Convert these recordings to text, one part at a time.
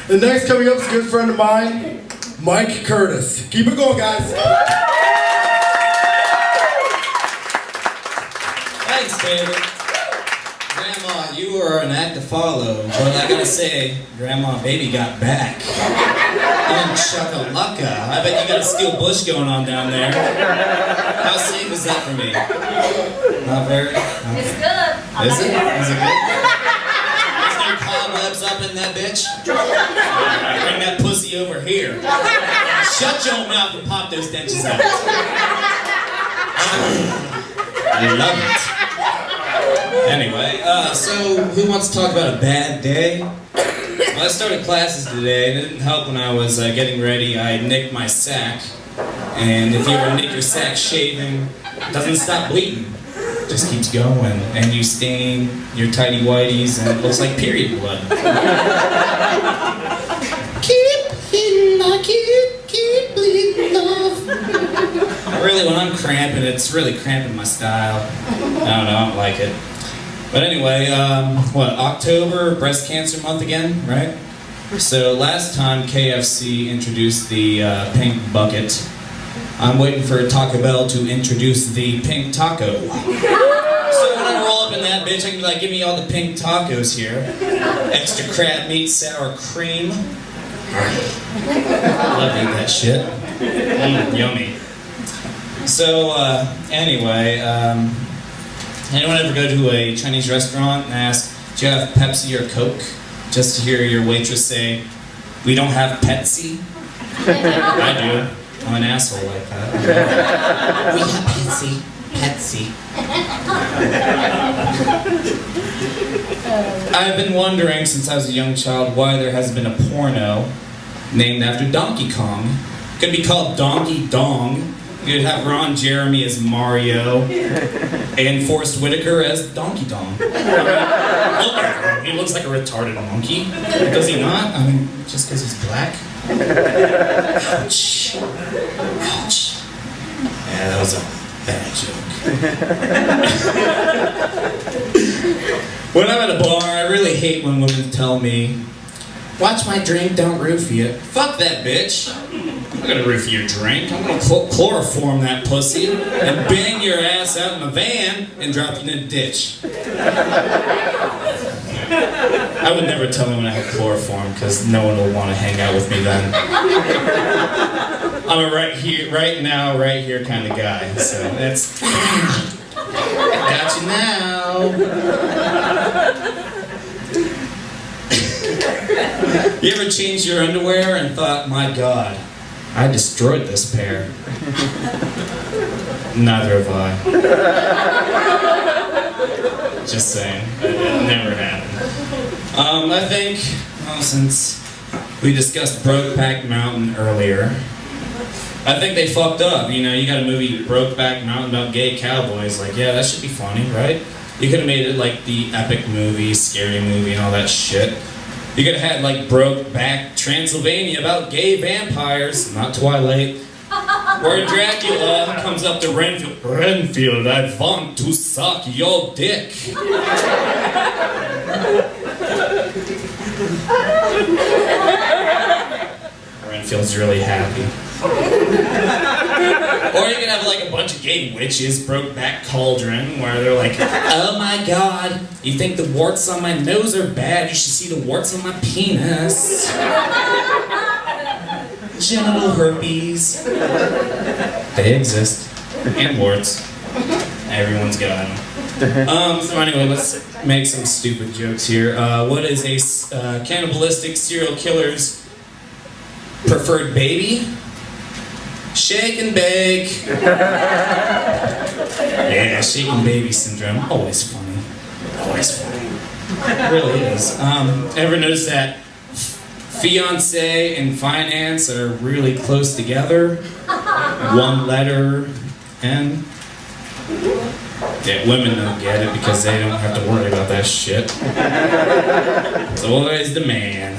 The next coming up is a good friend of mine, Mike Curtis. Keep it going, guys. Thanks, David. Grandma, you were an act to follow, but I gotta say, Grandma, baby got back. Chakalaka. I bet you got a steel bush going on down there. How safe is that for me? Not very? Okay. It's good. Is it? Is it good? Is there cobwebs up in that bitch? Bring that pussy over here. Shut your mouth and pop those dentures out. I love it. Anyway, so who wants to talk about a bad day? Well, I started classes today, and it didn't help when I was getting ready. I nicked my sack, and if you ever nick your sack shaving, it doesn't stop bleeding. It just keeps going, and you stain your tidy whities, and it looks like period blood. Keep bleeding love. Really, when I'm cramping, it's really cramping my style. I don't know, I don't like it. But anyway, October, breast cancer month again, right? So last time KFC introduced the pink bucket, I'm waiting for Taco Bell to introduce the pink taco. So when I roll up in that bitch, I can be like, give me all the pink tacos here. Extra crab meat, sour cream. Love to eat that shit. Yummy. So, anyway, anyone ever go to a Chinese restaurant and ask, do you have Pepsi or Coke? Just to hear your waitress say, we don't have Pepsi? I do. I'm an asshole like that. We have Pepsi. Pepsi. I've been wondering since I was a young child why there hasn't been a porno named after Donkey Kong. It could be called Donkey Dong. You'd have Ron Jeremy as Mario and Forrest Whitaker as Donkey Dong. Look at him. He looks like a retarded monkey. Does he not? I mean, just because he's black? Ouch. Ouch. Yeah, that was a bad joke. When I'm at a bar, I really hate when women tell me, watch my drink, don't roofie it. Fuck that bitch. I'm gonna roofie your drink. I'm gonna chloroform that pussy and bang your ass out in a van and drop you in a ditch. I would never tell anyone I had chloroform because no one will want to hang out with me then. I'm a right here kind of guy. So it's got you now. You ever changed your underwear and thought, my God, I destroyed this pair? Neither have I. Just saying, it never happened. I think, well, since we discussed Brokeback Mountain earlier, I think they fucked up. You know, you got a movie, Brokeback Mountain, about gay cowboys. Like, yeah, that should be funny, right? You could have made it like the epic movie, scary movie, and all that shit. You could have had like Brokeback Transylvania about gay vampires, not Twilight. Where Dracula comes up to Renfield. Renfield, I want to suck your dick. Renfield's really happy. Or you can have like a bunch of gay witches, Brokeback Cauldron, where they're like, oh my God, you think the warts on my nose are bad? You should see the warts on my penis. Genital herpes. They exist. And warts. Everyone's got them. So anyway, let's make some stupid jokes here. What is a cannibalistic serial killer's preferred baby? Shake and bake. Yeah, shake and baby syndrome. Always funny. Always funny. It really is. Ever notice that fiance and finance are really close together? One letter N. Yeah, women don't get it because they don't have to worry about that shit. It's always the man.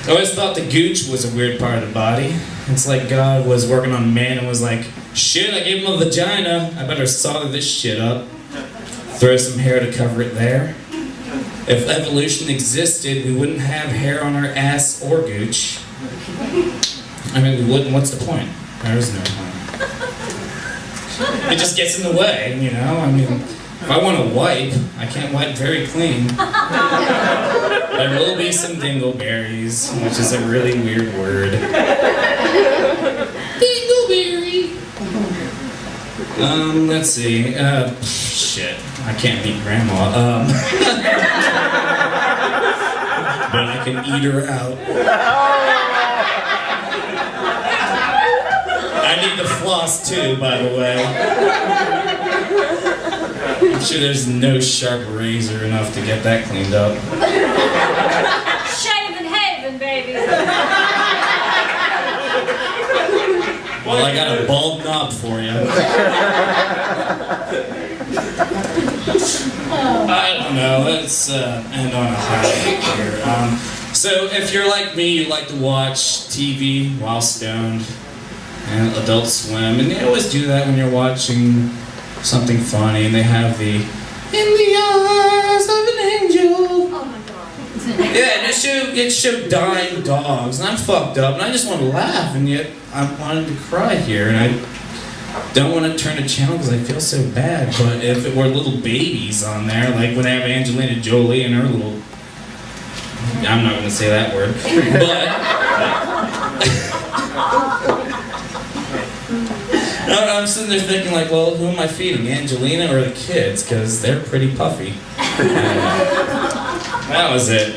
I always thought the gooch was a weird part of the body. It's like God was working on man and was like, shit, I gave him a vagina. I better solder this shit up. Throw some hair to cover it there. If evolution existed, we wouldn't have hair on our ass or gooch. I mean, we wouldn't. What's the point? There is no point. It just gets in the way, you know? I mean, if I want to wipe, I can't wipe very clean. There will be some dingleberries, which is a really weird word. Dingleberry! Let's see. Shit. I can't beat Grandma. But I can eat her out. I need the floss too, by the way. I'm sure there's no sharp razor enough to get that cleaned up. Shave in heaven, baby. Well, I got a bald knob for you. I don't know, let's end on a high note here. So if you're like me, you like to watch TV while stoned, and Adult Swim, and they always do that when you're watching something funny, and they have the "In the Eyes of an Angel." Oh my god. Yeah, and it showed dying dogs, and I'm fucked up, and I just want to laugh, and yet I wanted to cry here, and I don't want to turn the channel because I feel so bad. But if it were little babies on there, like when they have Angelina Jolie and her little, I'm not going to say that word, but I'm sitting there thinking like, well, who am I feeding, Angelina or the kids? Because they're pretty puffy. That was it.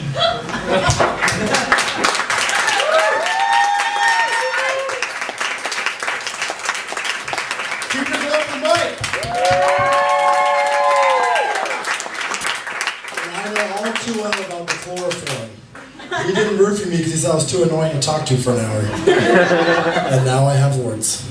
Keep it up the mic. And I know all too well about the chloroform. He didn't roofie me because he said I was too annoying to talk to for an hour. And now I have warts.